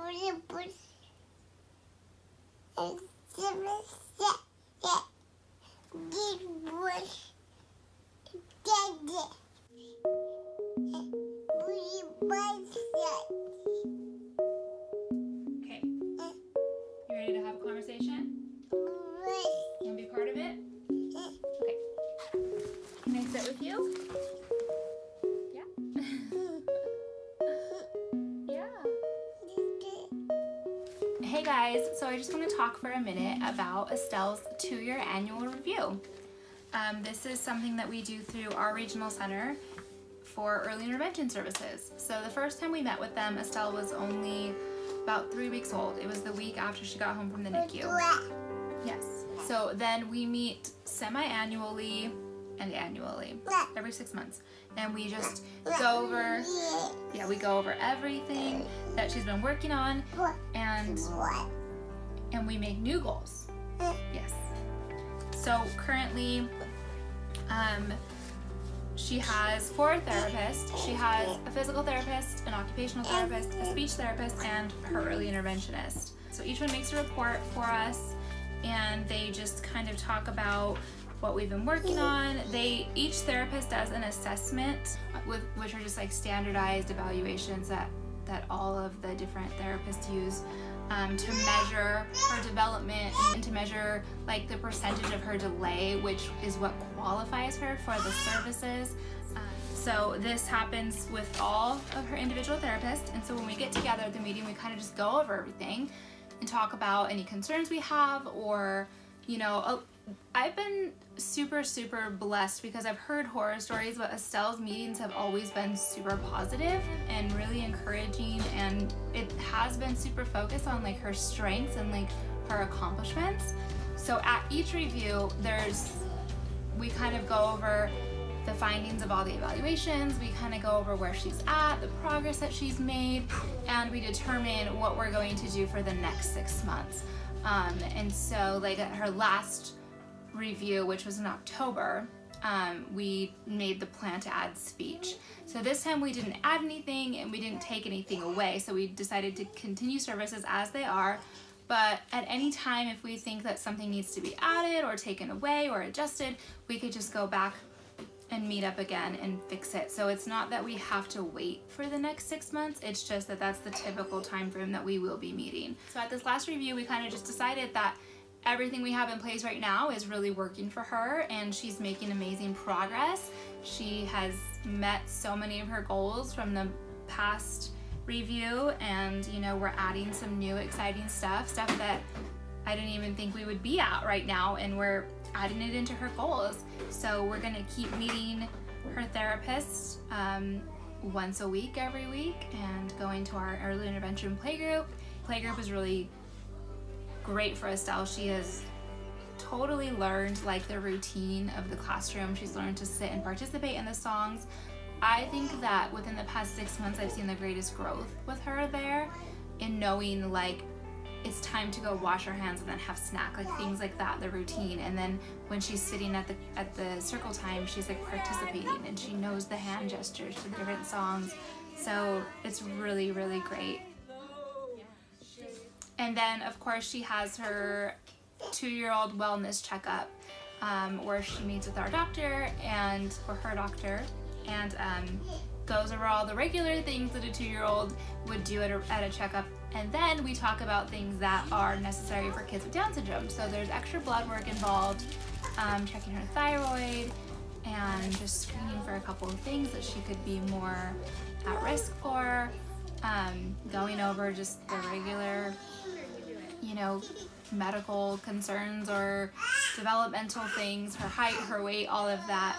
Okay. You ready to have a conversation? You want to be part of it? Okay. Can I sit with you? Yeah. Yeah. Hey guys, so I just want to talk for a minute about Estelle's 2-year annual review. This is something that we do through our regional center for early intervention services. So the first time we met with them, Estelle was only about 3 weeks old. It was the week after she got home from the NICU. Yes. So then we meet semi-annually and annually, every 6 months. And we just go over, we go over everything that she's been working on, and we make new goals. Yes. So currently, she has 4 therapists. She has a physical therapist, an occupational therapist, a speech therapist, and her early interventionist. So each one makes a report for us, and they just kind of talk about what we've been working on. Each therapist does an assessment, which are just like standardized evaluations that all of the different therapists use to measure her development and to measure like the percentage of her delay, which is what qualifies her for the services. So this happens with all of her individual therapists, and so when we get together at the meeting, we kind of just go over everything and talk about any concerns we have, or, you know, I've been super blessed because I've heard horror stories, but Estelle's meetings have always been super positive and really encouraging, and it has been super focused on like her strengths and like her accomplishments. So at each review, we kind of go over the findings of all the evaluations, we kind of go over where she's at, the progress that she's made, and we determine what we're going to do for the next 6 months. And so like at her last review, which was in October, we made the plan to add speech. So this time we didn't add anything and we didn't take anything away, so we decided to continue services as they are, but at any time if we think that something needs to be added or taken away or adjusted, we could just go back and meet up again and fix it. So it's not that we have to wait for the next 6 months, it's just that that's the typical time frame that we will be meeting. So at this last review, we kind of just decided that everything we have in place right now is really working for her, and she's making amazing progress. She has met so many of her goals from the past review, and you know, we're adding some new exciting stuff that I didn't even think we would be at right now, and we're adding it into her goals. So we're gonna keep meeting her therapist once a week, every week, and going to our early intervention playgroup. Playgroup is really great for Estelle. She has totally learned like the routine of the classroom. She's learned to sit and participate in the songs. I think that within the past 6 months, I've seen the greatest growth with her there in knowing like it's time to go wash her hands and then have snack, like things like that, the routine. And then when she's sitting at the circle time, she's like participating and she knows the hand gestures to the different songs. So it's really great. And then of course she has her 2-year-old wellness checkup where she meets with our doctor or her doctor and goes over all the regular things that a 2-year-old would do at a checkup. And then we talk about things that are necessary for kids with Down syndrome. So there's extra blood work involved, checking her thyroid, and just screening for a couple of things that she could be more at risk for, going over just the regular, you know, medical concerns or developmental things, her height, her weight, all of that.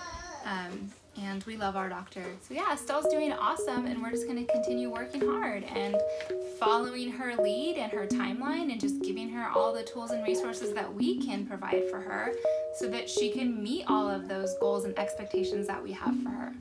And we love our doctor. So yeah, Estelle's doing awesome, and we're just gonna continue working hard and following her lead and her timeline and just giving her all the tools and resources that we can provide for her so that she can meet all of those goals and expectations that we have for her.